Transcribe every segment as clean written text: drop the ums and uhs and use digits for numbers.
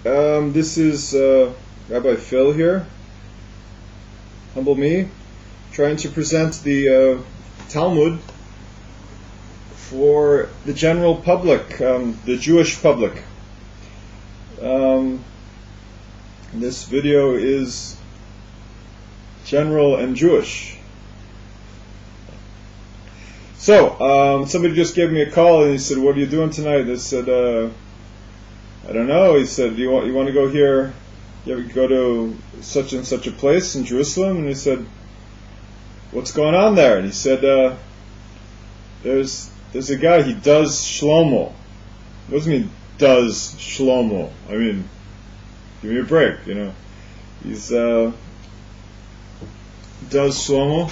This is Rabbi Phil here, humble me, trying to present the Talmud for the general public, the Jewish public. This video is general and Jewish. So, somebody just gave me a call and he said, "What are you doing tonight?" I said, "I don't know." He said, "You want to go here? You ever go to such and such a place in Jerusalem?" And he said, "What's going on there?" And he said, "There's a guy. He does shlomo." What does it mean, does shlomo? I mean, give me a break, you know. He's does shlomo.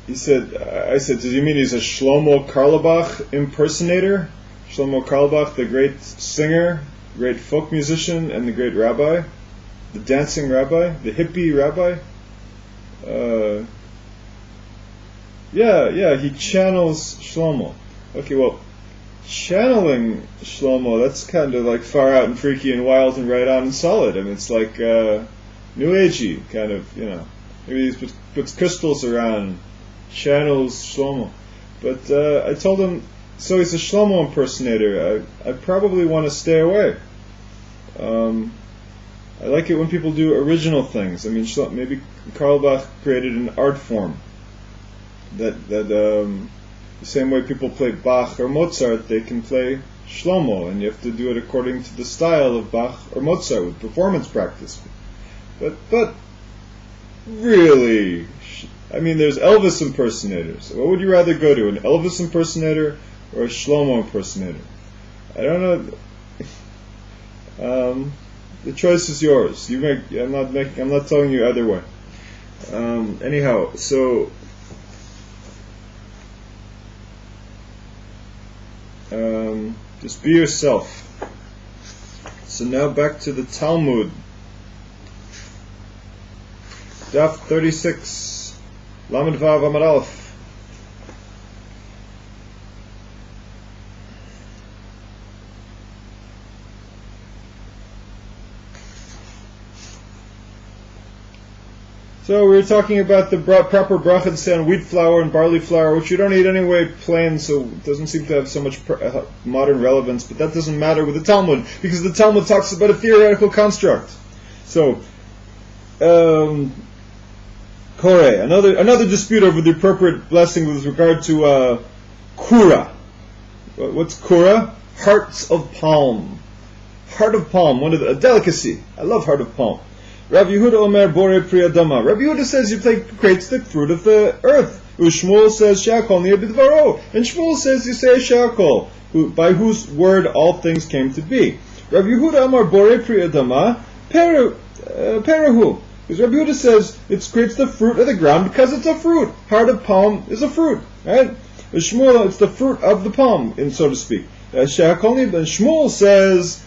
He said, I said, "Does he mean he's a Shlomo Carlebach impersonator? Shlomo Carlebach, the great singer, great folk musician, and the great rabbi, the dancing rabbi, the hippie rabbi." Yeah, he channels Shlomo. Okay, well, channeling Shlomo, that's kind of like far out and freaky and wild and right on and solid. I mean, it's like New Agey, kind of, you know. Maybe he puts crystals around, channels Shlomo. But I told him, so he's a Shlomo impersonator. I probably want to stay away. I like it when people do original things. I mean, maybe Carlebach created an art form that the same way people play Bach or Mozart, they can play Shlomo, and you have to do it according to the style of Bach or Mozart with performance practice. But really, I mean, there's Elvis impersonators. What would you rather go to, an Elvis impersonator or a Shlomo impersonator? I don't know. The choice is yours. You make. I'm not telling you either way. Anyhow, so just be yourself. So now back to the Talmud. Daf 36, Lamed Vav Amud Aleph. So we were talking about the proper bracha to say on wheat flour and barley flour, which you don't eat anyway plain, so it doesn't seem to have so much modern relevance, but that doesn't matter with the Talmud, because the Talmud talks about a theoretical construct. So, Koren, another dispute over the appropriate blessing with regard to kura. What's kura? Hearts of palm. Heart of palm, a delicacy. I love heart of palm. Rav Yehuda Omer Bore Pri Adama. Rav Yehuda says you creates the fruit of the earth. Shmuel says She'akol Niyeh B'dvaro. And Shmuel says you say She'akol, by whose word all things came to be. Rav Yehuda Omer Bore Pri Adama Perahu. Because Rabbi Yehuda says it creates the fruit of the ground because it's a fruit. Heart of palm is a fruit, right? Shmuel, it's the fruit of the palm, so to speak. Shmuel says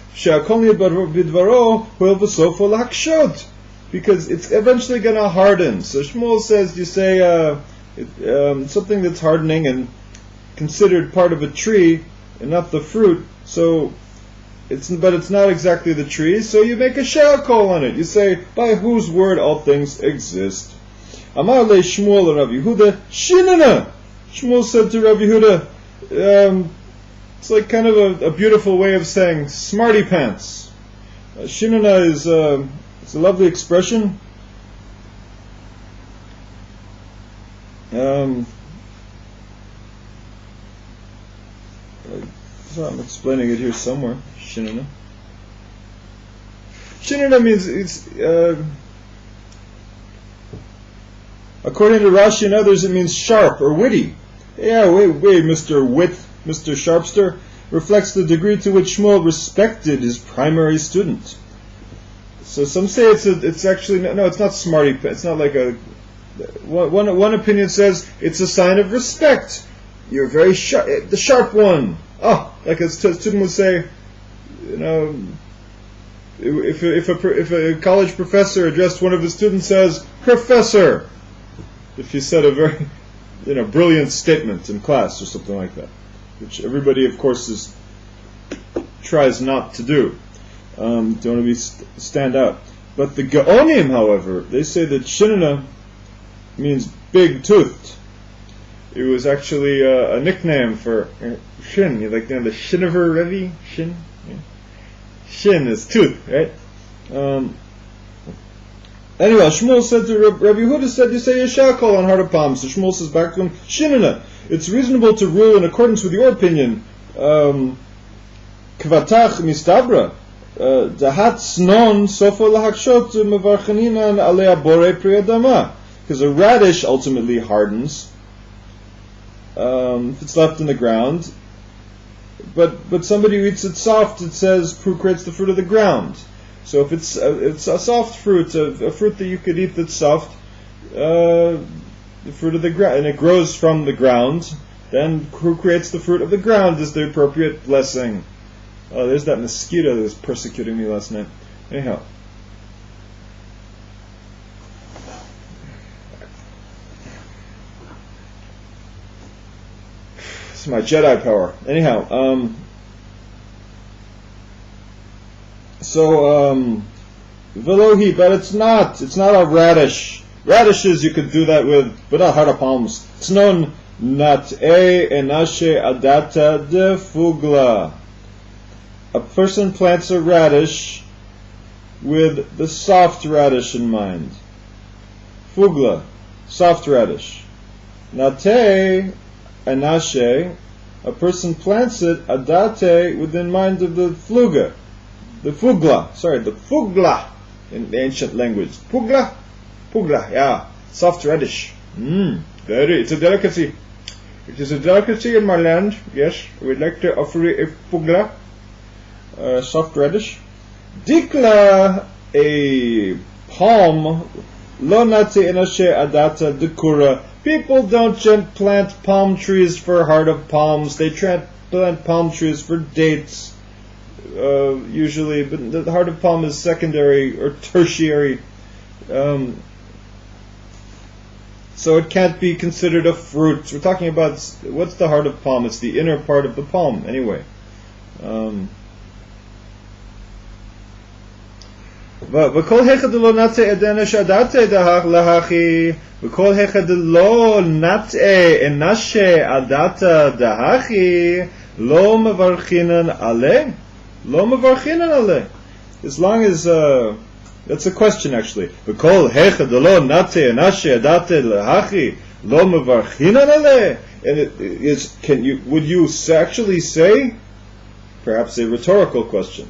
because it's eventually going to harden. So Shmuel says you say something that's hardening and considered part of a tree and not the fruit. So it's not exactly the tree, so you make a she'akol on it. You say, by whose word all things exist. Amar le Shmuel and Rav Yehuda, Shinana! Shmuel said to Rav Yehuda, it's like kind of a beautiful way of saying smarty pants. Shinana is it's a lovely expression. I'm explaining it here somewhere. Shinana. Shinana means it's according to Rashi and others, it means sharp or witty. Yeah, wait, Mr. Wit, Mr. Sharpster, reflects the degree to which Shmuel respected his primary student. So some say it's actually no, it's not smarty. It's not like a one opinion says it's a sign of respect. You're very sharp, the sharp one. Oh, like a student would say, you know, if a college professor addressed one of his students as Professor, if he said a very, brilliant statement in class or something like that, which everybody, of course, is tries not to do. Don't want to stand out. But the Gaonim, however, they say that Shinana means big toothed. It was actually a nickname for Shin. You like the Shinover Revi? Shin? Yeah. Shin is tooth, right? Anyway, Shmuel said to Rabbi Yehuda said, you say Yeshakol on heart of palms. So Shmuel says back to him, Shinana, it's reasonable to rule in accordance with your opinion. Kvatach mistabra. Dahat snon sofo lahakshot mevarchaninan alea bore priyadama. Because a radish ultimately hardens if it's left in the ground. But somebody who eats it soft, it says, creates the fruit of the ground. So if it's a soft fruit, a fruit that you could eat that's soft, the fruit of the ground, and it grows from the ground, then who creates the fruit of the ground is the appropriate blessing. Oh, there's that mosquito that was persecuting me last night. Anyhow. It's my Jedi power. Anyhow, Velohi, but it's not a radish. Radishes you could do that with, but not heart of palms. It's known nat'e enashe adata de fugla. A person plants a radish with the soft radish in mind. Fugla, soft radish. Nat'e enashe, a person plants it adate with in mind of the fluga. The fugla in the ancient language. Pugla, yeah, soft radish. It's a delicacy. It is a delicacy in my land. Yes, we'd like to offer you a pugla, soft radish. Dikla, a palm. Lo nati enashe adata dekura. People don't plant palm trees for heart of palms. They plant palm trees for dates. Usually, but the heart of palm is secondary or tertiary, so it can't be considered a fruit. We're talking about what's the heart of palm? It's the inner part of the palm, anyway. V'kol hechad lo nat'e edenesh adate lahachi. V'kol hechad lo nat'e enashe adata dahachi lo mevarchinan aleh. Lo mevarchinan aleh. As long as that's a question actually. V'kol hechad lo nat'e enashe adate lahachi lo mevarchinan aleh. And it is. Would you actually say? Perhaps a rhetorical question.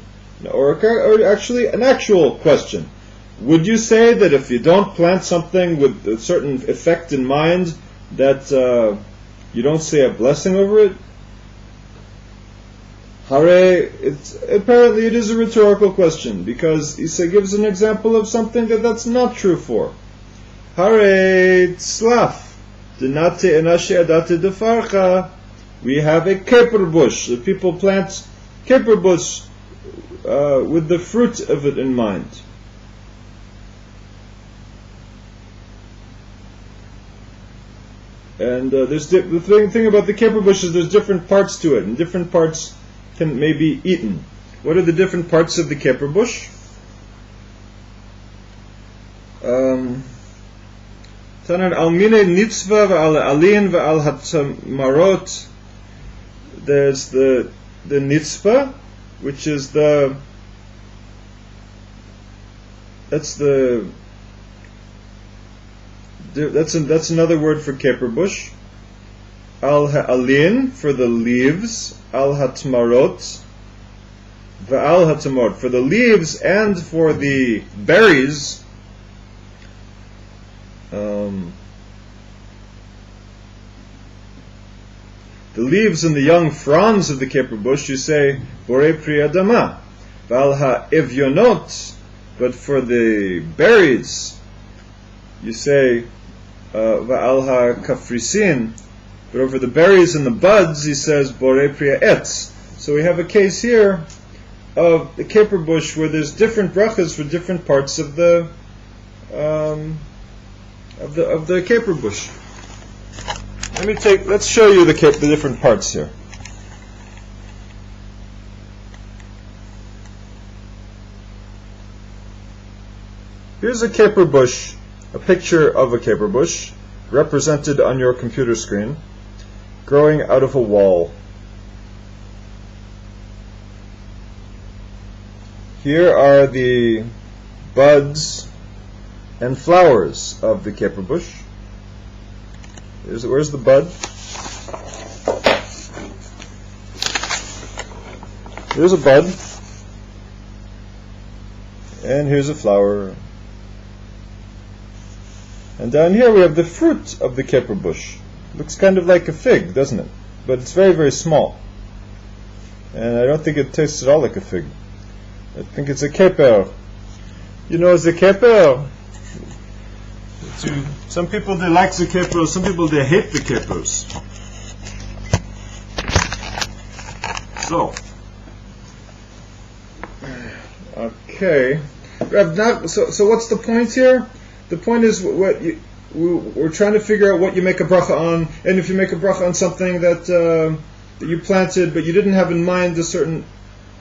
Or actually an actual question. Would you say that if you don't plant something with a certain effect in mind, that you don't say a blessing over it? Hare, apparently it is a rhetorical question, because Isa gives an example of something that's not true for. Hare tzlaf, denate enashe adate defarcha. We have a caper bush. The people plant caper bush with the fruit of it in mind. And the thing about the caper bush is there's different parts to it, and different parts may be eaten. What are the different parts of the caper bush? Tanan al mine nitzva ve'al alin ve'al hatmarot. There's the nitzva, which is that's another word for caper bush. Al ha'alin for the leaves, al hatmarot, va'al hatamot for the leaves and for the berries. The leaves and the young fronds of the caper bush, you say borei pri adama, va'al ha'evyonot, but for the berries, you say va'al ha'kafrisin. But over the berries and the buds, he says borei priya etz. So we have a case here of the caper bush where there's different brachas for different parts of the caper bush. Let's show you the different parts here. Here's a caper bush, a picture of a caper bush, represented on your computer screen, growing out of a wall. Here are the buds and flowers of the caper bush. Where's the bud? Here's a bud, and here's a flower. And down here we have the fruit of the caper bush. Looks kind of like a fig, doesn't it? But it's very, very small. And I don't think it tastes at all like a fig. I think it's a keper. You know, the keper. Some people, they like the keper, some people, they hate the kepers. So. Okay. So what's the point here? The point is we're trying to figure out what you make a bracha on, and if you make a bracha on something that you planted, but you didn't have in mind a certain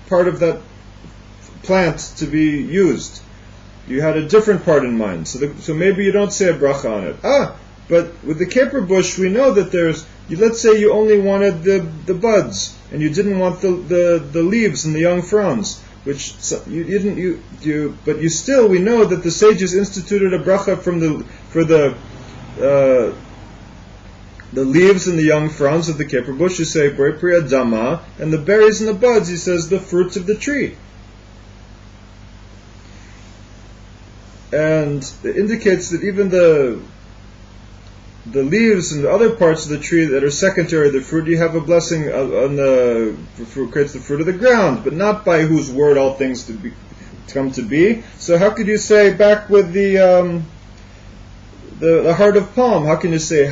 part of that plant to be used. You had a different part in mind, so maybe you don't say a bracha on it. But with the caper bush, we know that let's say you only wanted the buds, and you didn't want the leaves and the young fronds, which you didn't. But we know that the sages instituted a bracha for the leaves and the young fronds of the caper bush. You say Bore Pri Adama, and the berries and the buds, he says, the fruits of the tree. And it indicates that even the leaves and the other parts of the tree that are secondary to the fruit, you have a blessing on the fruit, creates the fruit of the ground, but not by whose word all things come to be. So how could you say back with the heart of palm? How can you say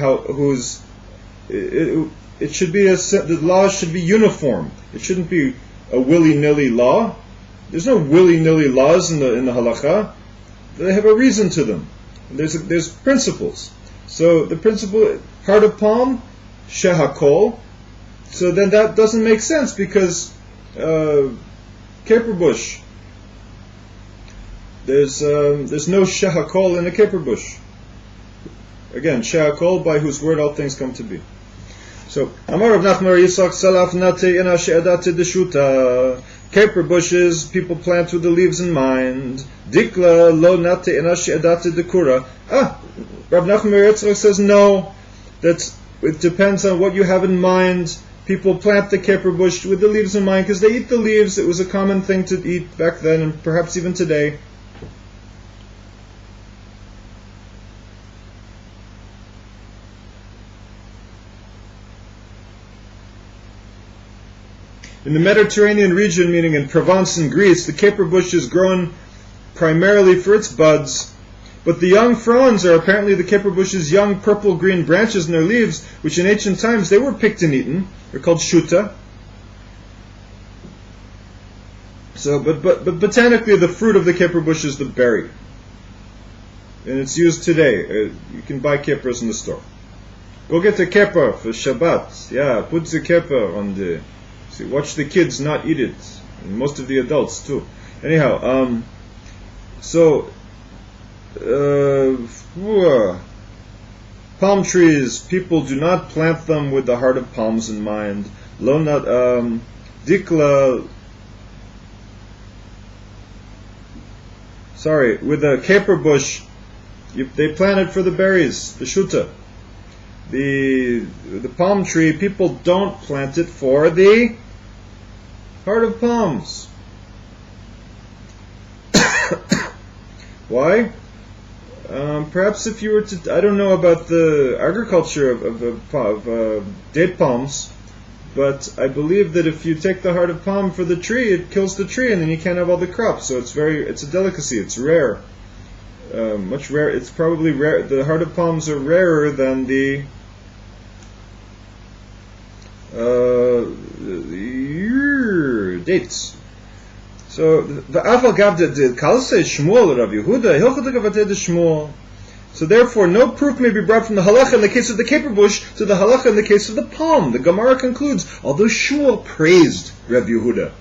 it should be the laws should be uniform. It shouldn't be a willy-nilly law. There's no willy-nilly laws in the halacha. They have a reason to them. There's principles. So the principle, heart of palm, shehakol. So then that doesn't make sense because caper bush. There's no shehakol in a caper bush. Again, shehakol, by whose word all things come to be. So Amar Rav Nachman Yitzchak Salaf Nate Ina She'adate Deshuta. Caper bushes people plant with the leaves in mind. Dikla lo nate ina she'adate dekura. Rav Nachman Yitzchak says no. It depends on what you have in mind. People plant the caper bush with the leaves in mind because they eat the leaves. It was a common thing to eat back then, and perhaps even today. In the Mediterranean region, meaning in Provence and Greece, the caper bush is grown primarily for its buds, but the young fronds are apparently the caper bush's young purple-green branches and their leaves, which in ancient times they were picked and eaten. They're called shuta. So, but botanically, the fruit of the caper bush is the berry, and it's used today. You can buy capers in the store. Go get a caper for Shabbat. Yeah, put the caper on the. See, watch the kids not eat it, and most of the adults too. Anyhow, palm trees, people do not plant them with the heart of palms in mind. Dikla. Sorry, with a caper bush, they plant it for the berries, the shuta. The palm tree, people don't plant it for the heart of palms. Why? Perhaps if you were to, I don't know about the agriculture of date palms, but I believe that if you take the heart of palm for the tree, it kills the tree, and then you can't have all the crops. So it's a delicacy. It's rare, much rare. It's probably rare. The heart of palms are rarer than the dates. So the Aval Gav de Kalse Shmuel Rav Yehuda Hilchot Gavate de Shmuel. So therefore, no proof may be brought from the halacha in the case of the caper bush to the halacha in the case of the palm. The Gemara concludes, although Shmuel praised Rav Yehuda,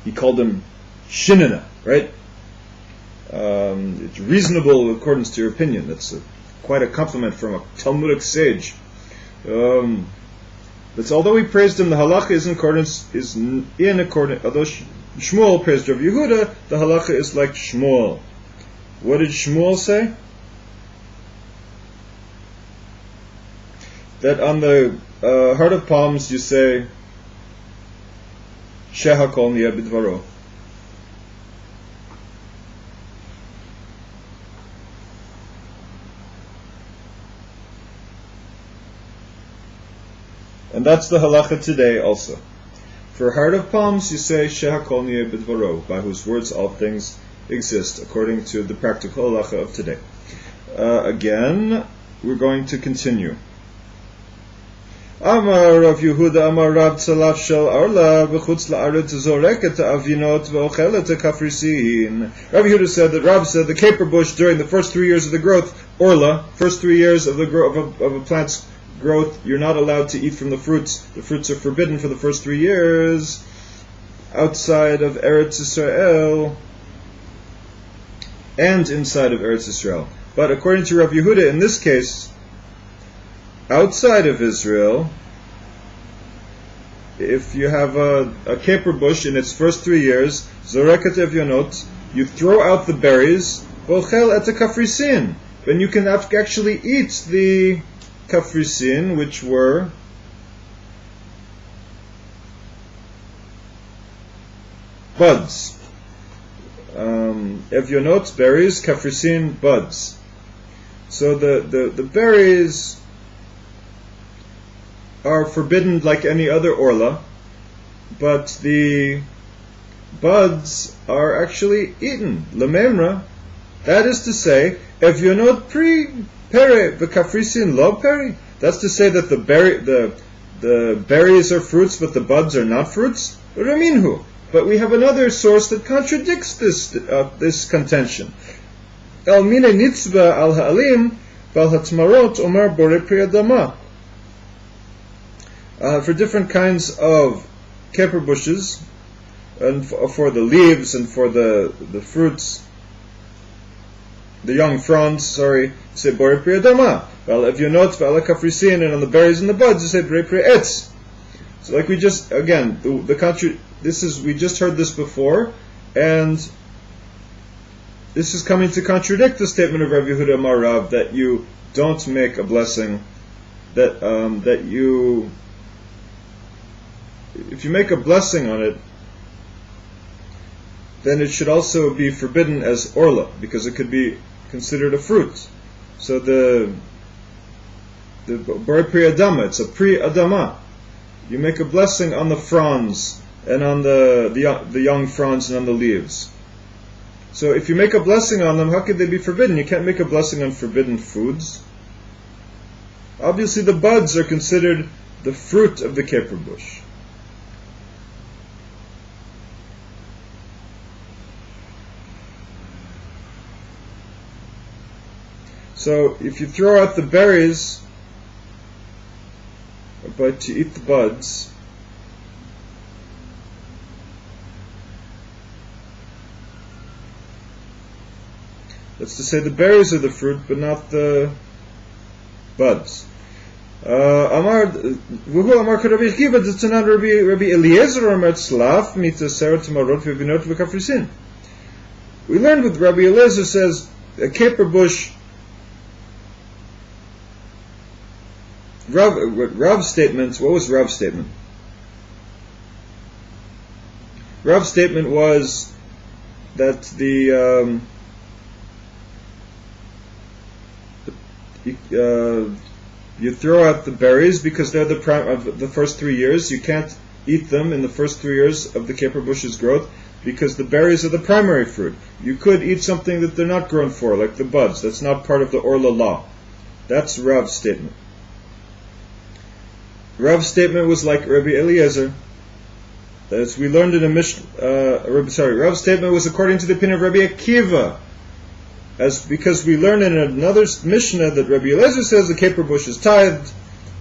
he called him Shinana, right? it's reasonable in accordance to your opinion. That's quite a compliment from a Talmudic sage. But although he praised him, the halacha is in accordance. Although Shmuel praised Rav Yehuda, the halacha is like Shmuel. What did Shmuel say? That on the heart of palms you say Shehakol niya b'dvaro. And that's the halacha today also. For heart of palms, you say Shehakol niya b'dvaro, by whose words all things exist, according to the practical halacha of today. Again, we're going to continue. Amar Rav Yehuda, Amar Rab Tzalaf Shel Arla, B'chutz la'aretz zoreket avinot v'ochelet kafrisin. Rav Yehuda said that Rab said the caper bush during the first 3 years of the growth, Orla, first 3 years of the of a plant's growth, you're not allowed to eat from the fruits. The fruits are forbidden for the first 3 years outside of Eretz Yisrael and inside of Eretz Yisrael. But according to Rav Yehuda, in this case, outside of Israel, if you have a caper bush in its first 3 years, Zoreket Evyonot, you throw out the berries, Vochel et kafrisin, then you can actually eat the kafrisin, which were buds. Evyonot, berries, kafrisin, buds. So the berries are forbidden like any other orla, but the buds are actually eaten. Lememra, that is to say, Evyonot pri pere v'kafrisin lo peri. That's to say that the berries are fruits, but the buds are not fruits. Raminhu. But we have another source that contradicts this contention. El mine nitzba al ha'alim val hatmarot omar bore pri adama. For different kinds of caper bushes, and for the leaves and for the fruits, the young fronds, say bore pri adama. Well, if you note vala kafrisin, and on the berries and the buds, you say bore pri etz. So, like we just again, we just heard this before, and this is coming to contradict the statement of Rav Yehuda Amar Rav that you don't make a blessing, that you, if you make a blessing on it, then it should also be forbidden as orla, because it could be considered a fruit. So the bar pri adama, it's a pri adama. You make a blessing on the fronds and on the young fronds and on the leaves. So if you make a blessing on them, how could they be forbidden? You can't make a blessing on forbidden foods. Obviously the buds are considered the fruit of the caper bush. So if you throw out the berries, but you eat the buds, that's to say the berries are the fruit, but not the buds. Amar Rabbi Akiva d'Tanan Rabbi Eliezer Amar Tzlaf mitaseret tamarot v'vinot v'kafrisin. We learned with Rabbi Eliezer says a caper bush. Rav's statement. What was Rav's statement? Rav's statement was that you throw out the berries because they're the first 3 years. You can't eat them in the first 3 years of the caper bush's growth because the berries are the primary fruit. You could eat something that they're not grown for, like the buds. That's not part of the Orla law. That's Rav's statement. Rav's statement was like Rabbi Eliezer. As we learned in a Rav's statement was according to the opinion of Rabbi Akiva. Because we learn in another Mishnah that Rabbi Eliezer says the caper bush is tithed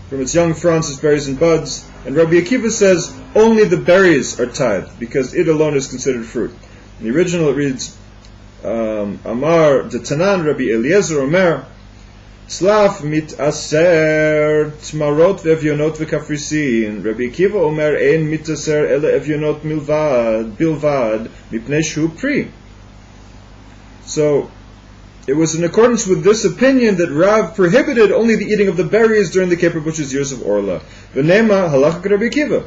from its young fronds, its berries and buds, and Rabbi Akiva says only the berries are tithed because it alone is considered fruit. In the original it reads Amar de Tanan Rabbi Eliezer Omer Slaf mit aser tmarot ve'evyonot ve'kafrisin. Rabbi Akiva Omer ein mit aser ele evyonot bilvad mipnei shu pri. So it was in accordance with this opinion that Rav prohibited only the eating of the berries during the Keper Bush's years of Orla. V'nema halachak Rabbi Akiva.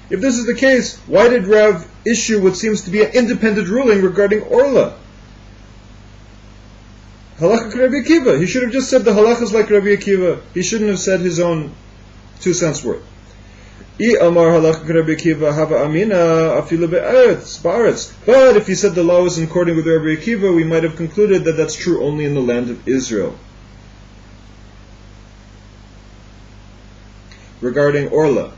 If this is the case, why did Rav issue what seems to be an independent ruling regarding Orla? Halachak Rabbi Akiva. He should have just said the halach is like Rabbi Akiva. He shouldn't have said his own 2 cents worth. I amar halachak Rabbi Akiva hava amina afilu ba'aretz. But if he said the law was in according with Rabbi Akiva, we might have concluded that that's true only in the land of Israel. Regarding Orla,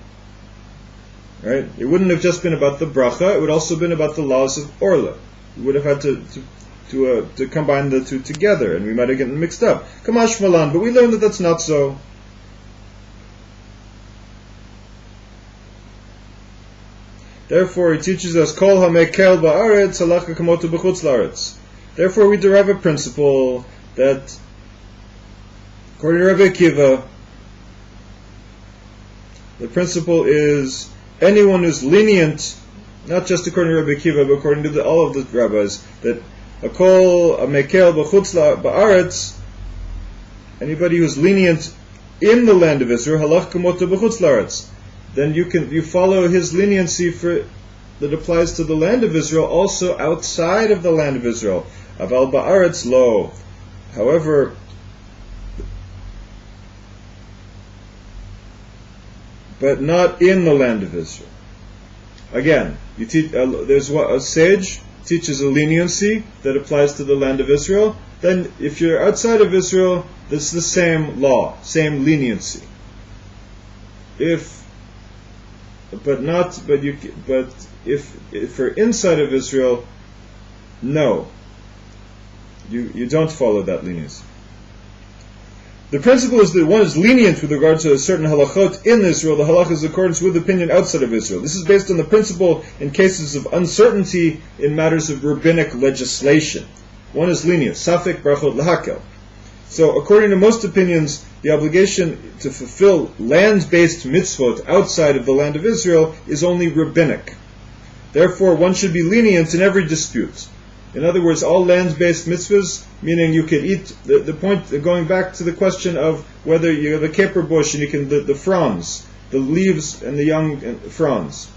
right? It wouldn't have just been about the bracha; it would also have been about the laws of Orla. We would have had to combine the two together, and we might have gotten mixed up. Kamash malan, but we learned that that's not so. Therefore, he teaches us kol hamekel ba'aretz halacha kamotu b'chutz la'aretz. Therefore, we derive a principle that, according to Rabbi Akiva, the principle is anyone who's lenient, not just according to Rabbi Akiva, but according to all of the rabbis, that a kol hamekel b'chutz ba'aretz, anybody who's lenient in the land of Israel, halacha kamotu b'chutz la'aretz, then you follow his leniency that applies to the land of Israel, also outside of the land of Israel. Aval ba'aretz lo. However, but not in the land of Israel. Again, there's a sage teaches a leniency that applies to the land of Israel. Then, if you're outside of Israel, it's the same law, same leniency. If for inside of Israel, no, you don't follow that leniency. The principle is that one is lenient with regard to a certain halachot in Israel. The halach is in accordance with opinion outside of Israel. This is based on the principle in cases of uncertainty in matters of rabbinic legislation. One is lenient, safek berakhot lahakel. So, according to most opinions, the obligation to fulfill land-based mitzvot outside of the land of Israel is only rabbinic. Therefore, one should be lenient in every dispute. In other words, all land-based mitzvahs, meaning you can eat, the point, going back to the question of whether you have a keper bush and you can, the fronds, the leaves and the young fronds,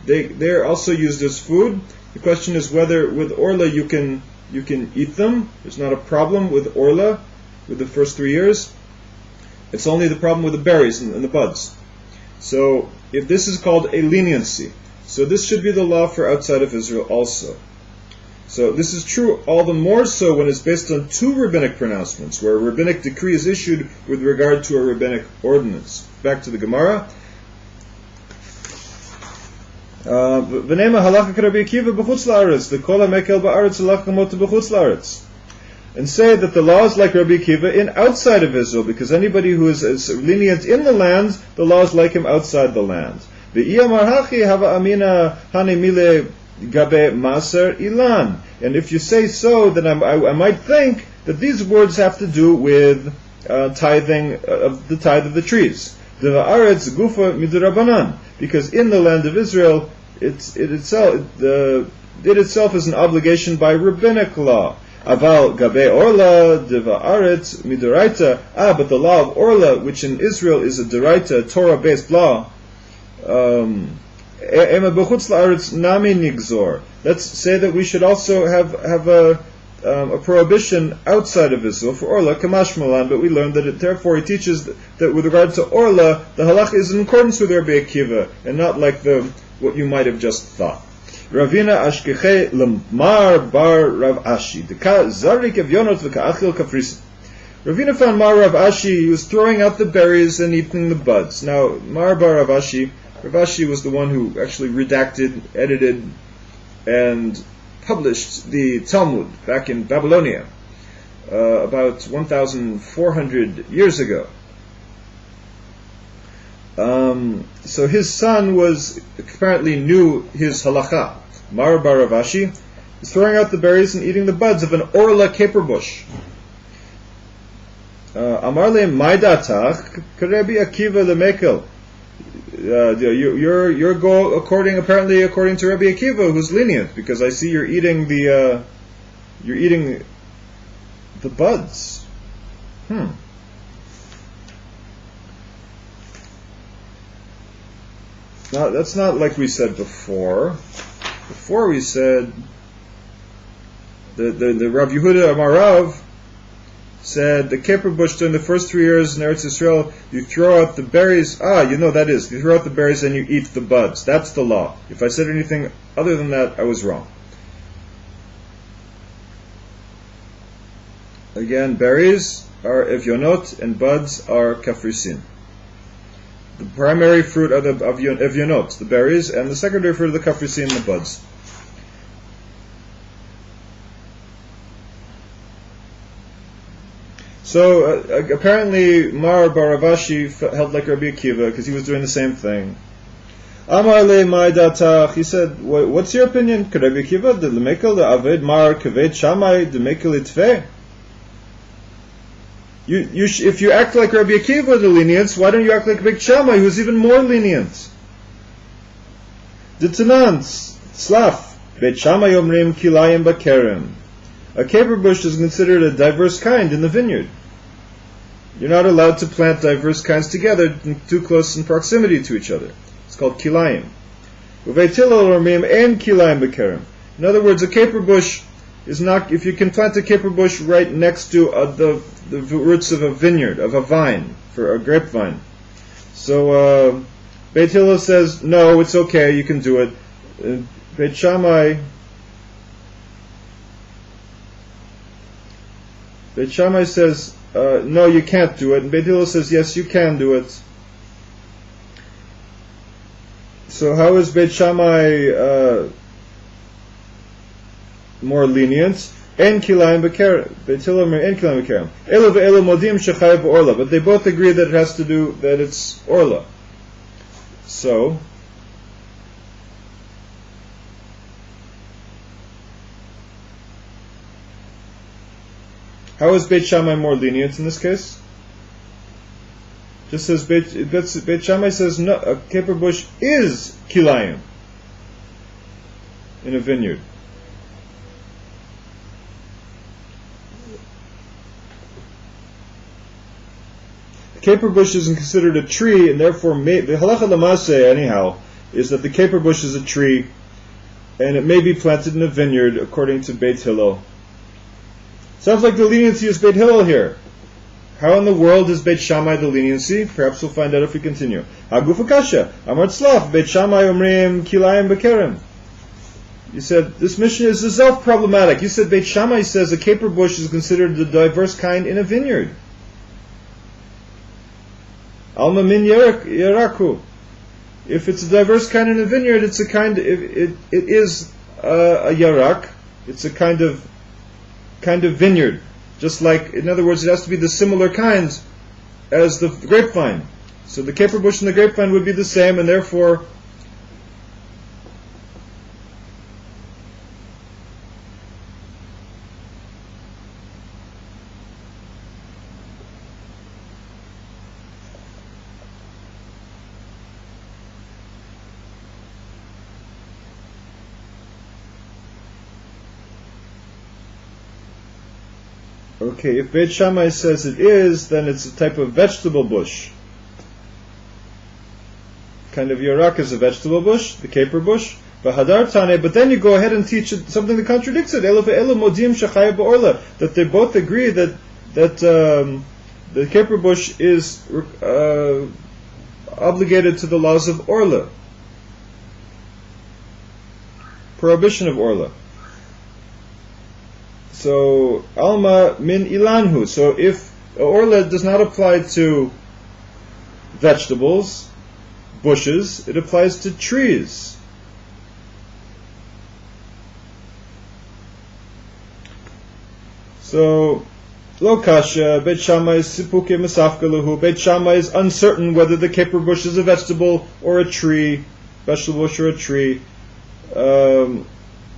they're also used as food. The question is whether with orla you can eat them. There's not a problem with orla, with the first 3 years. It's only the problem with the berries and the buds. So, if this is called a leniency, so this should be the law for outside of Israel also. So this is true all the more so when it's based on 2 rabbinic pronouncements, where a rabbinic decree is issued with regard to a rabbinic ordinance. Back to the Gemara. V'nema halakha Rabbi Akiva b'chutz la'aretz, v'kol hamekel ba'aretz halakha kamotu b'chutz la'aretz. And say that the law is like Rabbi Akiva in outside of Israel, because anybody who is lenient in the land, the law is like him outside the land. And if you say so, then I might think that these words have to do with tithing of the tithe of the trees. Because in the land of Israel, it itself is an obligation by rabbinic law. Aval gabe orla deva aretz midoraita. But the law of orla, which in Israel is a doraita, Torah-based law, ema b'chutz la'aretz nami nigzor. Let's say that we should also have a prohibition outside of Israel for orla, kamash malan. But we learned that therefore he teaches that with regard to orla, the halach is in accordance with Rabbi Akiva, and not like what you might have just thought. Ravina ashkeche lemar bar Rav Ashi. Deka zarik evyonot v'ka'achil kafrisin. Ravina found Mar Rav Ashi. He was throwing out the berries and eating the buds. Now, Mar bar Rav Ashi was the one who actually redacted, edited, and published the Talmud back in Babylonia about 1,400 years ago. So his son apparently knew his halacha. Mar bar Rav Ashi He's throwing out the berries and eating the buds of an orla caper bush. Amar le maidatach Rabbi Akiva lemekel. Your goal apparently according to Rabbi Akiva, who's lenient, because I see you're eating the buds. Now that's not like we said before. Before we said the Rav Yehuda Amarav said the caper bush during the first 3 years in Eretz Yisrael, you throw out the berries. That is, you throw out the berries and you eat the buds. That's the law. If I said anything other than that, I was wrong. Again, berries are evyonot and buds are kafrisin. The primary fruit are the evyonot, the berries, and the secondary fruit are the kafrisin, the buds. So apparently Mar Baravashi held like Rabbi Akiva because he was doing the same thing. Amar le maidatach. He said, "What's your opinion? Could Rabbi Akiva the lemekel the aved mar kaved shamai the mekel itve?" If you act like Rabbi Akiva the lenient, why don't you act like Beit Shammai, who's even more lenient? D'tanan slaf Beit Shammai omrim kilayim bakerem. A caper bush is considered a diverse kind in the vineyard. You're not allowed to plant diverse kinds together too close in proximity to each other. It's called kilayim. Uveit hillel omrim en kilayim bakerem. In other words, a caper bush is not. If you can plant a caper bush right next to the roots of a vineyard, of a vine, for a grapevine. So Beit Hillel says, no, it's okay, you can do it. Beit Shammai says, no, you can't do it. And Beit Hillel says, yes, you can do it. So how is Beit Shammai more lenient? En kilayim b'kerem. Beit Hillel en kilayim b'kerem. Elu ve'elu modim shechayev b'orla. But they both agree that it has to do, that it's orla. So, how is Beit Shammai more lenient in this case? Just says Beit Shammai says no, a caper bush is kilayim in a vineyard. Caper bush isn't considered a tree, and therefore the halacha l'maseh anyhow is that the caper bush is a tree, and it may be planted in a vineyard according to Beit Hillel. Sounds like the leniency is Beit Hillel here. How in the world is Beit Shammai the leniency? Perhaps we'll find out if we continue. Hagufa kasha amar tzlaf Beit Shammai omrim kilayim bekerem. You said this mission is itself problematic. You said Beit Shammai says a caper bush is considered the diverse kind in a vineyard. Alma min yaraku. If it's a diverse kind in a vineyard, it's a kind. It is a yarak. It's a kind of vineyard. Just like, in other words, it has to be the similar kinds as the grapevine. So the caper bush and the grapevine would be the same, and therefore. Okay, if Beit Shammai says it is, then it's a type of vegetable bush. Kind of yarak is a vegetable bush, the caper bush. But then you go ahead and teach it something that contradicts it. That they both agree that the caper bush is obligated to the laws of orla, prohibition of orla. So, alma min ilanhu. So if orla does not apply to vegetables, bushes, it applies to trees. So, lo kasha, Beit Shammai sipuke mesafkaluhu. Beit Shammai is uncertain whether the caper bush is a vegetable or a tree, vegetable bush or a tree.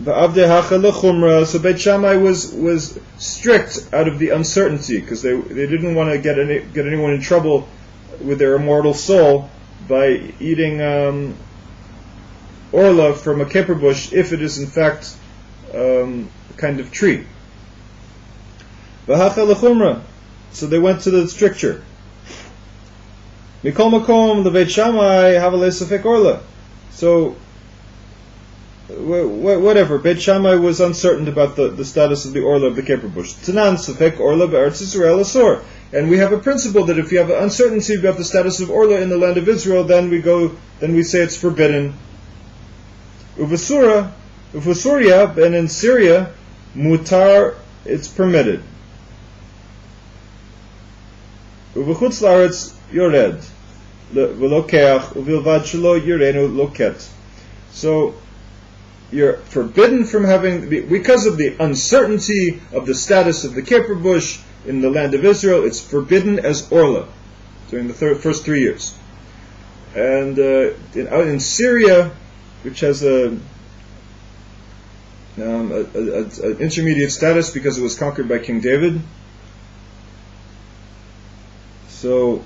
So Beit Shammai was strict out of the uncertainty, because they didn't want to get anyone in trouble with their immortal soul by eating orla from a keper bush if it is in fact a kind of tree. So they went to the stricture. Mikol makom leBeit Shammai havalei safek orla. So whatever, Beit Shammai was uncertain about the status of the orla of the keper bush. Tanan safek orla be'eretz Yisrael asor. And we have a principle that if you have an uncertainty about the status of orla in the land of Israel, then we say it's forbidden. Uvasuria, and in Syria, mutar, it's permitted. Uvachutz laaretz yored, v'lokeach uvilvad shelo yirenu loket. So you're forbidden from having, because of the uncertainty of the status of the keper bush in the land of Israel, it's forbidden as orla during the first 3 years. And out in Syria, which has an intermediate status because it was conquered by King David. So,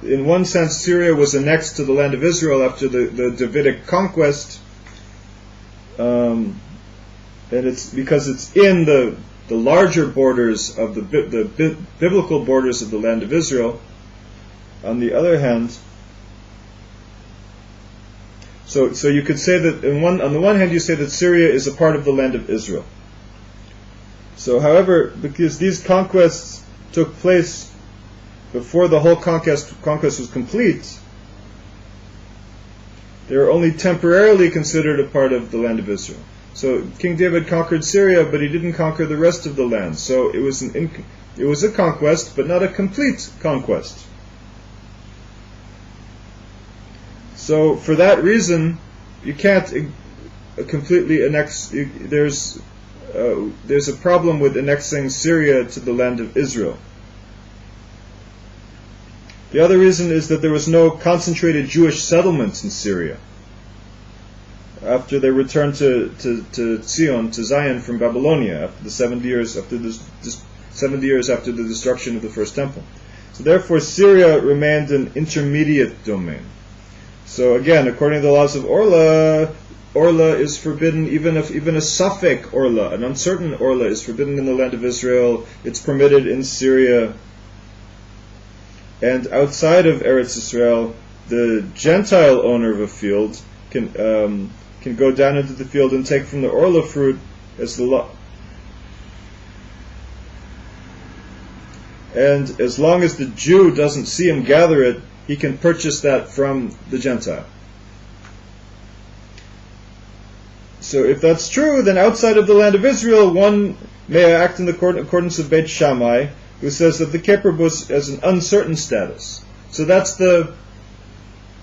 in one sense, Syria was annexed to the land of Israel after the Davidic conquest, and it's because it's in the larger borders of the biblical borders of the land of Israel. On the other hand, so you could say that on the one hand you say that Syria is a part of the land of Israel. So, however, because these conquests took place before the whole conquest was complete, they were only temporarily considered a part of the land of Israel. So King David conquered Syria, but he didn't conquer the rest of the land. So it was a conquest, but not a complete conquest. So for that reason, you can't completely annex. There's a problem with annexing Syria to the land of Israel. The other reason is that there was no concentrated Jewish settlements in Syria after they returned to Zion, to Zion from Babylonia after the 70 years after the destruction of the first temple. So therefore, Syria remained an intermediate domain. So again, according to the laws of orla is forbidden. Even a safek orla, an uncertain orla, is forbidden in the land of Israel. It's permitted in Syria. And outside of Eretz Israel, the Gentile owner of a field can go down into the field and take from the orla fruit as the law. And as long as the Jew doesn't see him gather it, he can purchase that from the Gentile. So if that's true, then outside of the land of Israel, one may act in the accordance of Beit Shammai, who says that the keper bush has an uncertain status. So that's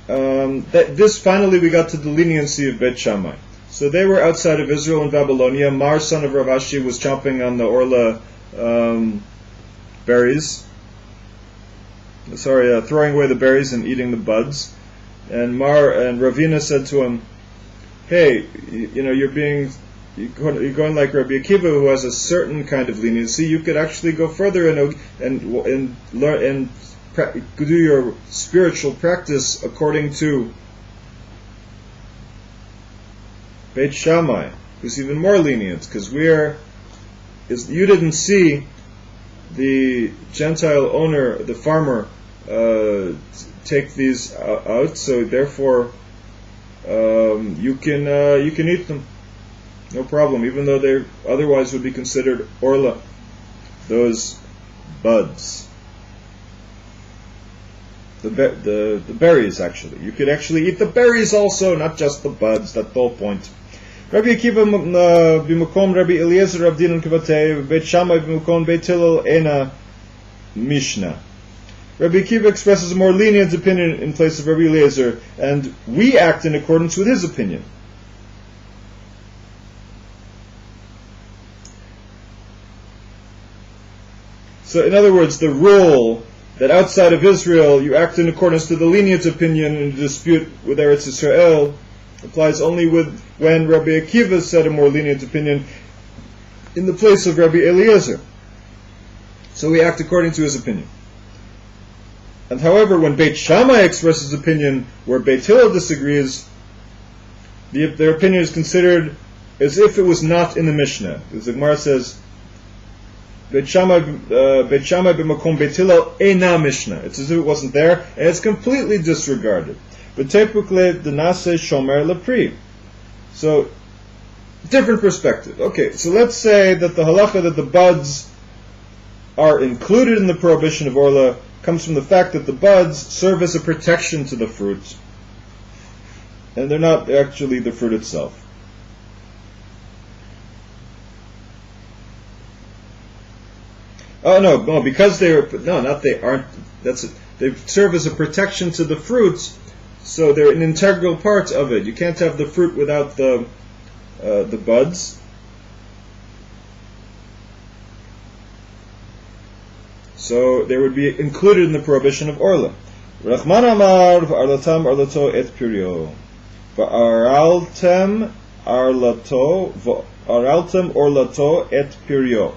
this finally we got to the leniency of Beit Shammai. So they were outside of Israel in Babylonia. Mar, son of Rav Ashi, was chomping on the orla berries. Throwing away the berries and eating the buds. And Ravina said to him, "Hey, you're going like Rabbi Akiva, who has a certain kind of leniency. You could actually go further and learn and do your spiritual practice according to Beit Shammai, who's even more lenient, because you didn't see the Gentile owner, the farmer, take these out, so therefore you can eat them, no problem, even though they otherwise would be considered orla, those buds, the berries. Actually, you could actually eat the berries also, not just the buds. That's the whole point. Rabbi Akiva b'makom Rabbi Eliezer Rav Dinan Kivatei Beit Shammai b'makom Beit Hillel Ena Mishnah. Rabbi Akiva expresses a more lenient opinion in place of Rabbi Eliezer, and we act in accordance with his opinion. So, in other words, the rule that outside of Israel you act in accordance to the lenient opinion in a dispute with Eretz Israel, applies only when Rabbi Akiva said a more lenient opinion in the place of Rabbi Eliezer. So we act according to his opinion. And however, when Beit Shammai expresses opinion where Beit Hillel disagrees, their opinion is considered as if it was not in the Mishnah. As the Gemara says, Beit Shammai b'makom Beit Hillel eina Mishnah. It's as if it wasn't there, and it's completely disregarded. But typically, the nase shomer lepri. So, different perspective. Okay, so let's say that the halacha that the buds are included in the prohibition of orla comes from the fact that the buds serve as a protection to the fruit, and they're not actually the fruit itself. Oh no, because they aren't. That's it. They serve as a protection to the fruits, so they're an integral part of it. You can't have the fruit without the buds. So they would be included in the prohibition of orla. Rachman amar v'arlatam arlato et pirio, v'araltem orlato et pirio.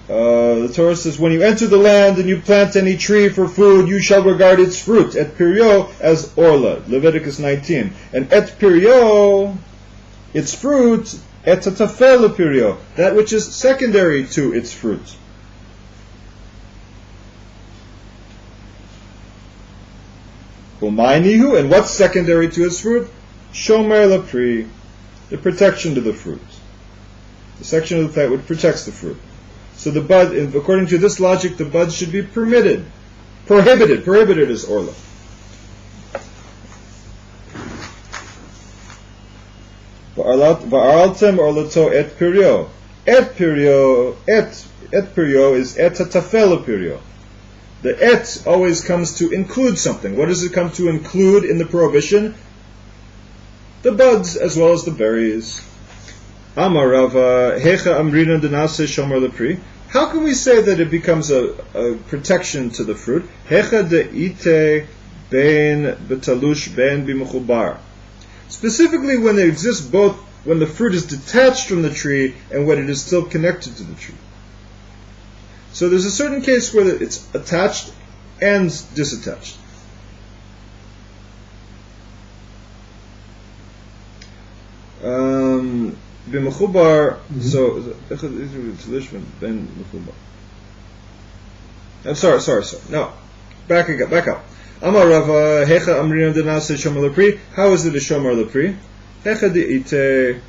The Torah says, when you enter the land and you plant any tree for food, you shall regard its fruit, et pirio, as orla. Leviticus 19. And et pirio, its fruit, et tafel pirio, that which is secondary to its fruit. And what's secondary to its fruit? Shomer lapri, the protection to the fruit. The section of the plant which protects the fruit. So the bud, according to this logic, the buds should be permitted. Prohibited is orla. Va'araltem orlato et pirio. Et pirio is et tafel pirio. The et always comes to include something. What does it come to include in the prohibition? The buds as well as the berries. Amarava hecha amrina denase shomer lepri. How can we say that it becomes a protection to the fruit? Hecha de ite ben betalush ben bimechubar. Specifically when it exists both when the fruit is detached from the tree and when it is still connected to the tree. So there's a certain case where it's attached and disattached. B'mechubar, so I'm sorry. No, back up. Amar Rava hecha amrina denase shomer lepri. How is it a shomer lepri? Hecha deite,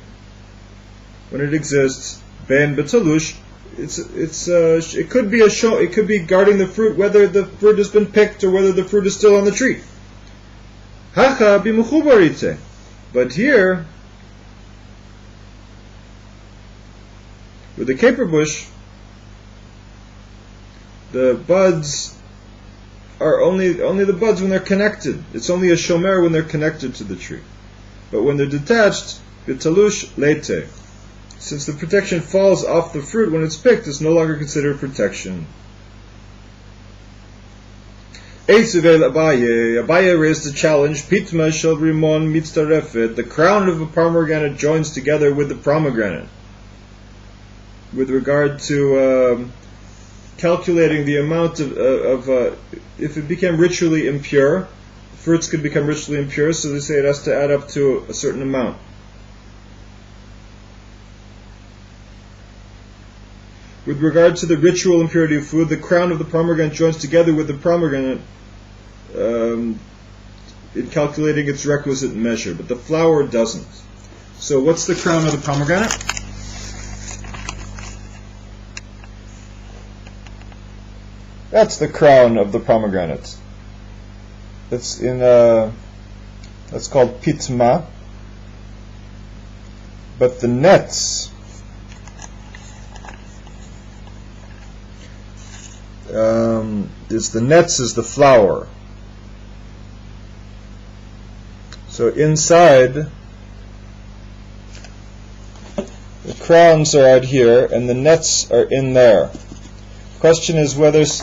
when it exists, ben betalush. It could be it could be guarding the fruit, whether the fruit has been picked or whether the fruit is still on the tree. Hacha b'mechubarite. But here, with the caper bush, the buds are only the buds when they're connected. It's only a shomer when they're connected to the tree. But when they're detached, b'talush leite. Since the protection falls off the fruit when it's picked, it's no longer considered protection. Abaye raised the challenge, Pitma shel rimon mitzarefet, the crown of a pomegranate joins together with the pomegranate. With regard to calculating the amount of if it became ritually impure, fruits could become ritually impure, so they say it has to add up to a certain amount. With regard to the ritual impurity of food, the crown of the pomegranate joins together with the pomegranate in calculating its requisite measure, but the flour doesn't. So what's the crown of the pomegranate? That's the crown of the pomegranate. That's that's called pitma. But the nets is the flour. So inside, the crowns are out here and the nets are in there. Question is whether it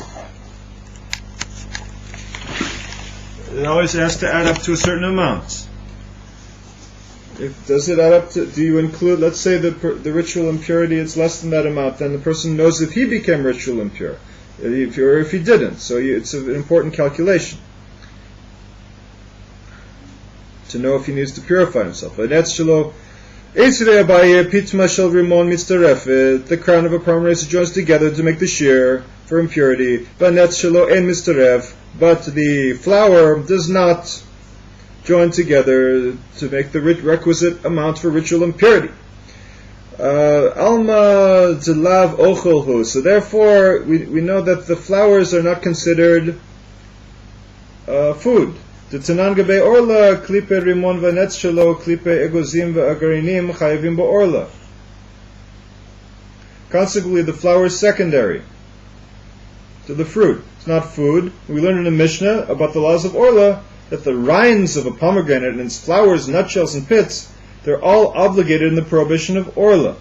always has to add up to a certain amount. Does it add up to? Do you include? Let's say the ritual impurity is less than that amount. Then the person knows if he became ritual impure, or if he didn't. So it's an important calculation to know if he needs to purify himself. The crown of a pomeranz joins together to make the shear for impurity. But the flower does not join together to make the requisite amount for ritual impurity. Alma delav ochelhu. So therefore, we know that the flowers are not considered food. D'tanan gabe orla klipe rimon v'netz shelo klipe egozim v'agarinim chayivim ba'orla. Consequently, the flower is secondary to the fruit. It's not food. We learned in the Mishnah about the laws of orla that the rinds of a pomegranate and its flowers, nutshells, and pits, they're all obligated in the prohibition of orla.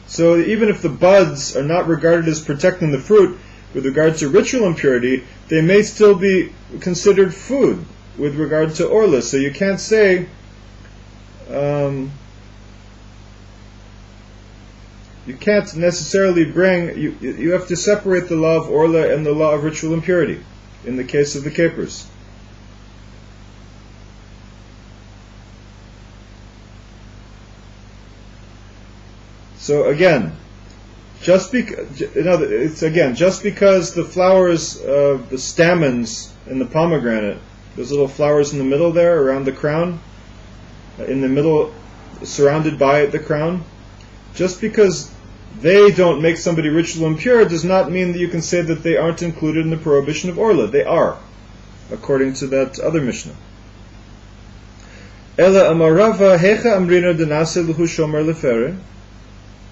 So even if the buds are not regarded as protecting the fruit with regard to ritual impurity, they may still be considered food with regard to orla. So you can't say you can't necessarily bring, you have to separate the law of orla and the law of ritual impurity in the case of the capers. So again, just because the flowers of the stamens in the pomegranate, those little flowers in the middle there around the crown, in the middle, surrounded by the crown, just because they don't make somebody ritual impure does not mean that you can say that they aren't included in the prohibition of orla. They are, according to that other Mishnah. Ela amarava hecha amrina denase luhu shomer lefere.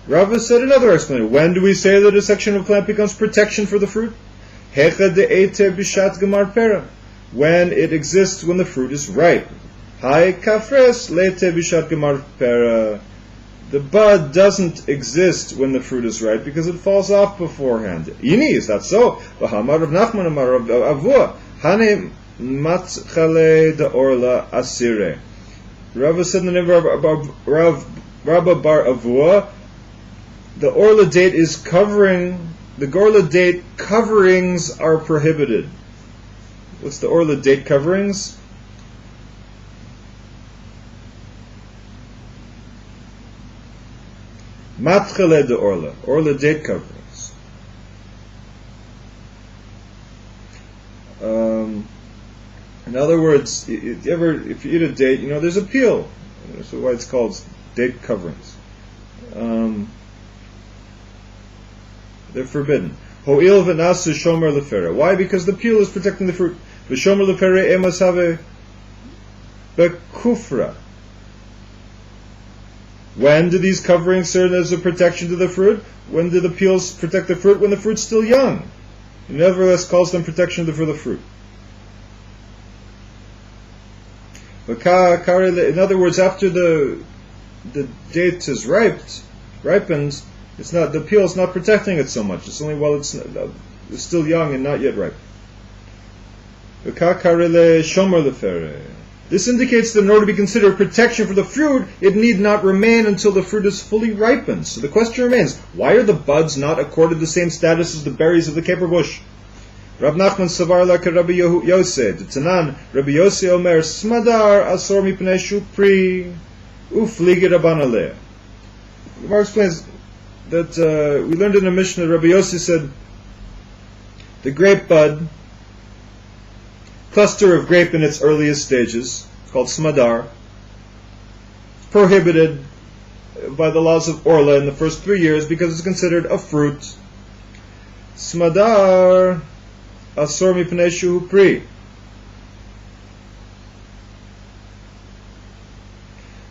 Rava said another explanation. When do we say that a section of a plant becomes protection for the fruit? Hecha de'ete bishat gemar pera. When it exists when the fruit is ripe. Hai kafres le'ete bishat gemar pera. The bud doesn't exist when the fruit is ripe because it falls off beforehand. Yini, is that so? V'hamar Rav Nachman amar Rav Avua. Hane matchale da'orla asire. Rava said in the name of Rabba bar Avua, the orla date is covering, the orla date coverings are prohibited. What's the orla date coverings? Matchale de orla date coverings. In other words, if you eat a date, there's a peel. That's why it's called date coverings. They're forbidden. Ho'il v'nasu shomer lefere. Why? Because the peel is protecting the fruit. V'shomer lefere emasave bekufra. When do these coverings serve as a protection to the fruit? When do the peels protect the fruit? When the fruit's still young. It nevertheless calls them protection for the fruit. In other words, after the date is ripened, it's not, the peel is not protecting it so much. It's only while it's still young and not yet ripe. This indicates that in order to be considered protection for the fruit, it need not remain until the fruit is fully ripened. So the question remains, why are the buds not accorded the same status as the berries of the caper bush? Rav Nachman savar la Rabbi Yosef. Tanan Rabbi Yosef Omer Smadar Asor Mipnei Shupri Uflige Rabbanaleh. The Gemara explains that we learned in the Mishnah, Rabbi Yossi said, the grape bud, cluster of grape in its earliest stages, it's called smadar, it's prohibited by the laws of orla in the first 3 years because it's considered a fruit. Smadar asor mipnei shu pri.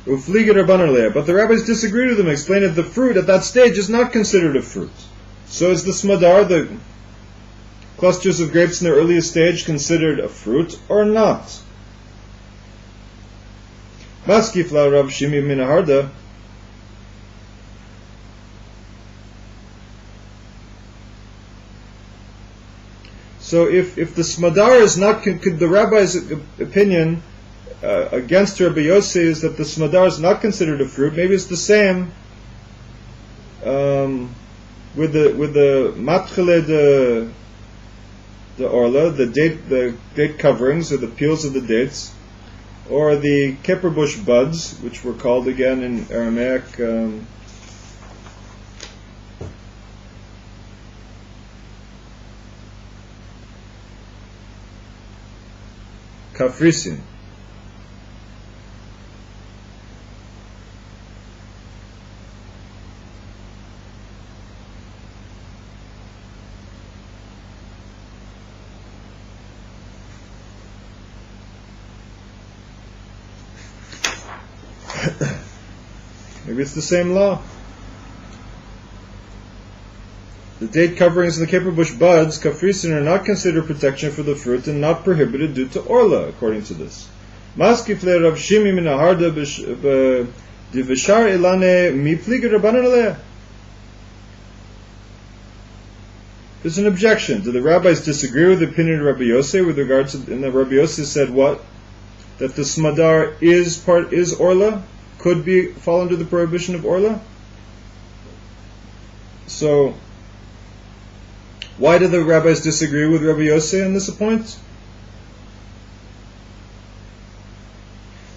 But the rabbis disagreed with them, explained that the fruit at that stage is not considered a fruit. So is the smadar, the clusters of grapes in their earliest stage, considered a fruit or not? Maskif la Rav Shimi min Harda. So if the smadar is not, the rabbi's opinion against Rabbi Yossi is that the smadar is not considered a fruit, maybe it's the same with the matchele the orla, the date coverings or the peels of the dates, or the kipper bush buds, which were called again in Aramaic kafrisin. Maybe it's the same law. The date coverings and the kipper bush buds, kafrisin, are not considered protection for the fruit and not prohibited due to orla, according to this. Maskif le Rav Shimi min harda divishar ilane miplig rabbanan aleh. There's an objection. Do the rabbis disagree with the opinion of Rabbi Yossi with regards to, and the Rabbi Yossi said what? That the smadar is orla, could fall under the prohibition of orla. So, why do the rabbis disagree with Rabbi Yossi on this point?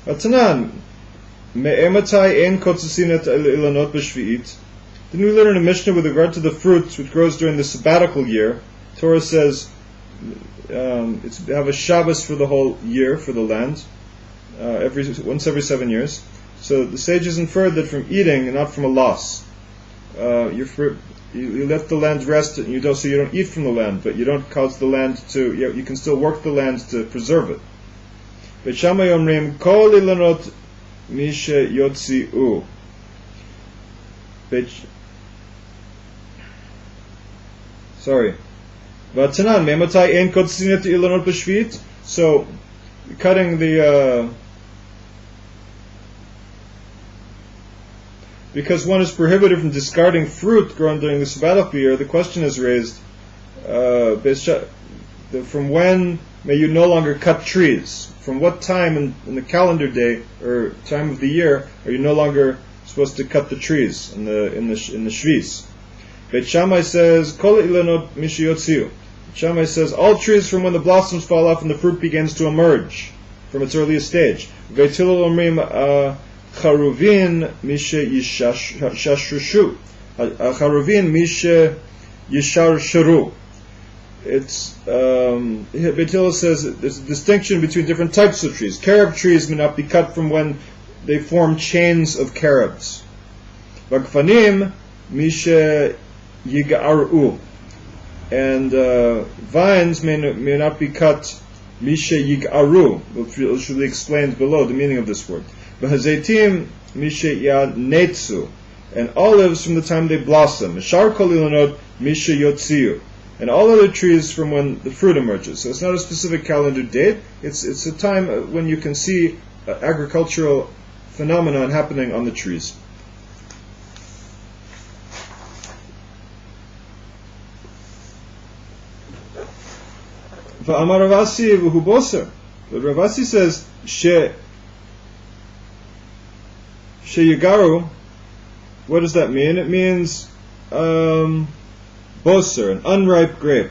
Atanan, me'ematai en kotzusinet ilanot b'shvi'it. Didn't we learn in a Mishnah with regard to the fruits which grows during the sabbatical year? Torah says it's have a Shabbos for the whole year for the land, once every 7 years. So the sages inferred that from eating and not from a loss. You let the land rest, and you don't eat from the land, but you don't cause the land to. You can still work the land to preserve it. Beit Shammai omrim kol ilanot mishe yotziu. Sorry. V'atanan me'matai ein kotzinet ilanot b'shvit. So, cutting the. Because one is prohibited from discarding fruit grown during the sabbatical year, the question is raised, from when may you no longer cut trees? From what time in the calendar day or time of the year are you no longer supposed to cut the trees in the shvis? Beit Shammai says, Kol ilanot mishiyotziu. Beit Shammai says all trees from when the blossoms fall off and the fruit begins to emerge from its earliest stage. Beit Hillel omrim Charuvin mishe yishashushu. Charuvin mishe yisharsharu. It's Beit Hillel says there's a distinction between different types of trees. Carob trees may not be cut from when they form chains of carobs. Vakfanim mishe yigaru. And vines may not be cut mishe yigaru. It should be explained below the meaning of this word. V'hazeitim mishe yanetzu, and olives from the time they blossom. Mishar kol ilanot mishe yotziu, and all other trees from when the fruit emerges. So it's not a specific calendar date. It's a time when you can see agricultural phenomenon happening on the trees. V'amar Ravasi v'hu boser. But Ravasi says Sheyigaru, what does that mean? It means boser, an unripe grape.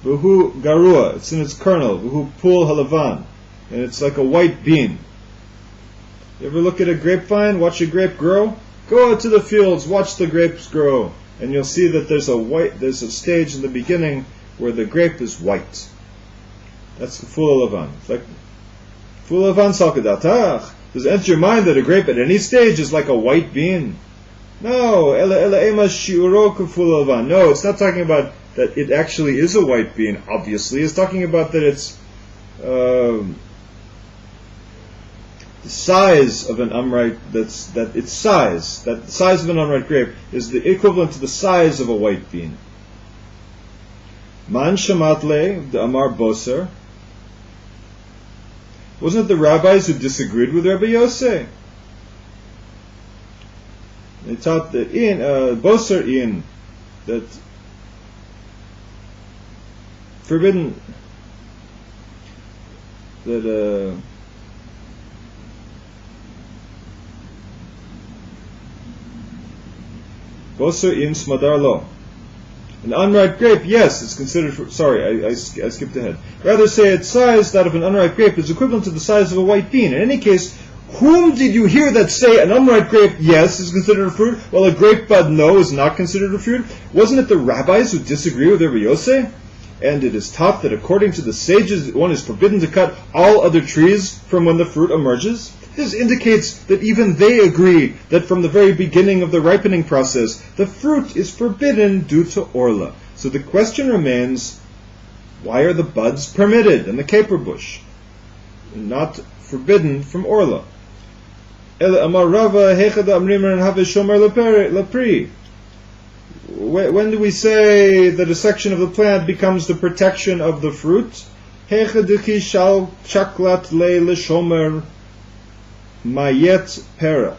Vuhu garua, it's in its kernel. Vuhu pul halavan, and it's like a white bean. You ever look at a grapevine, watch a grape grow? Go out to the fields, watch the grapes grow, and you'll see that there's a stage in the beginning where the grape is white. That's the full halavan. It's like full halavan salkadatach. Does it enter your mind that a grape at any stage is like a white bean? No, no, it's not talking about that it actually is a white bean, obviously. It's talking about that it's the size of an unripe, that the size of an unripe grape is the equivalent to the size of a white bean. Man shamatle the amar boser. Wasn't it the rabbis who disagreed with Rabbi Yossi? They taught that boser in that forbidden that Boser in smadar lo. An unripe grape, yes, it's considered fruit. Sorry, I skipped ahead. Rather say its size, that of an unripe grape, is equivalent to the size of a white bean. In any case, whom did you hear that say an unripe grape, yes, is considered a fruit, while a grape bud, no, is not considered a fruit? Wasn't it the rabbis who disagree with Rabbi Yosef? And it is taught that according to the sages, one is forbidden to cut all other trees from when the fruit emerges. This indicates that even they agree that from the very beginning of the ripening process, the fruit is forbidden due to orla. So the question remains, why are the buds permitted and the caper bush not forbidden from orla? When do we say that a section of the plant becomes the protection of the fruit? Mayet pera.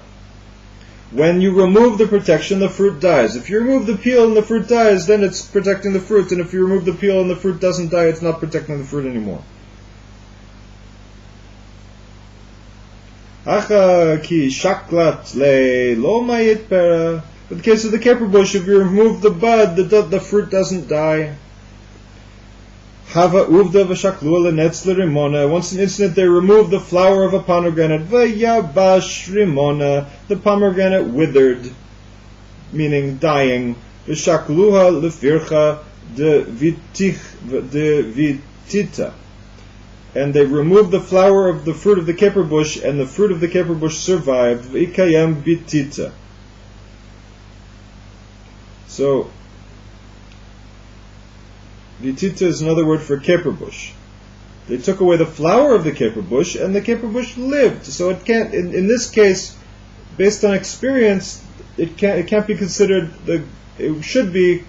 When you remove the protection, the fruit dies. If you remove the peel and the fruit dies, then it's protecting the fruit. And if you remove the peel and the fruit doesn't die, it's not protecting the fruit anymore. Acha ki shaklat le lo mayet pera. In the case of the caper bush, if you remove the bud, the fruit doesn't die. Hava uvda v'shaklu lenetz l'rimona. Once an incident, they removed the flower of a pomegranate. V'yabash rimona. The pomegranate withered, meaning dying. V'shakluha lefircha de vitita. And they removed the flower of the fruit of the caper bush, and the fruit of the caper bush survived. V'ikayam bitita. So, vitita is another word for caper bush. They took away the flower of the caper bush, and the caper bush lived. So it can't. In this case, based on experience, it can't be considered. It should be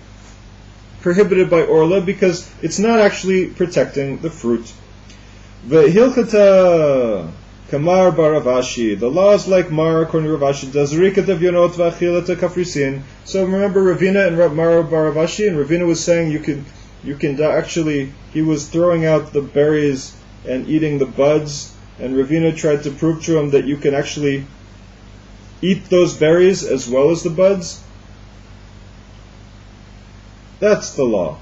prohibited by orla because it's not actually protecting the fruit. Vehilchata kamar baravashi. The law is like Mar according to Ravashi. Dazrikat of yonot v'achilata kafrisin. So remember Ravina and Mar baravashi, and Ravina was saying you can actually, he was throwing out the berries and eating the buds, and Ravina tried to prove to him that you can actually eat those berries as well as the buds. That's the law.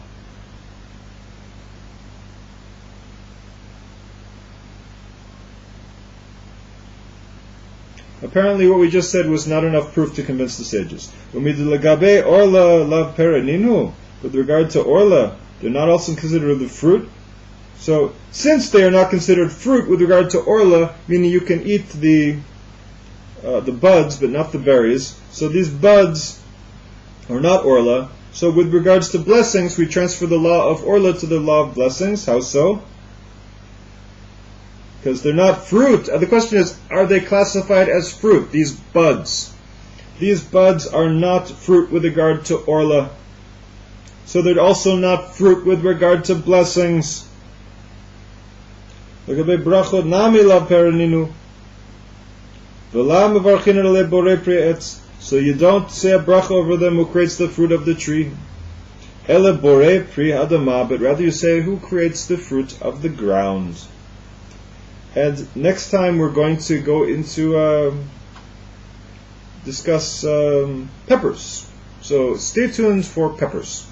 Apparently what we just said was not enough proof to convince the sages. With regard to orla, they're not also considered the fruit. So, since they are not considered fruit with regard to orla, meaning you can eat the buds but not the berries, so these buds are not orla. So with regards to blessings, we transfer the law of orla to the law of blessings. How so? Because they're not fruit. The question is, are they classified as fruit, these buds? These buds are not fruit with regard to orla. So they're also not fruit with regard to blessings. So you don't say a bracha over them who creates the fruit of the tree. But rather you say who creates the fruit of the ground. And next time we're going to go into discuss peppers. So stay tuned for peppers.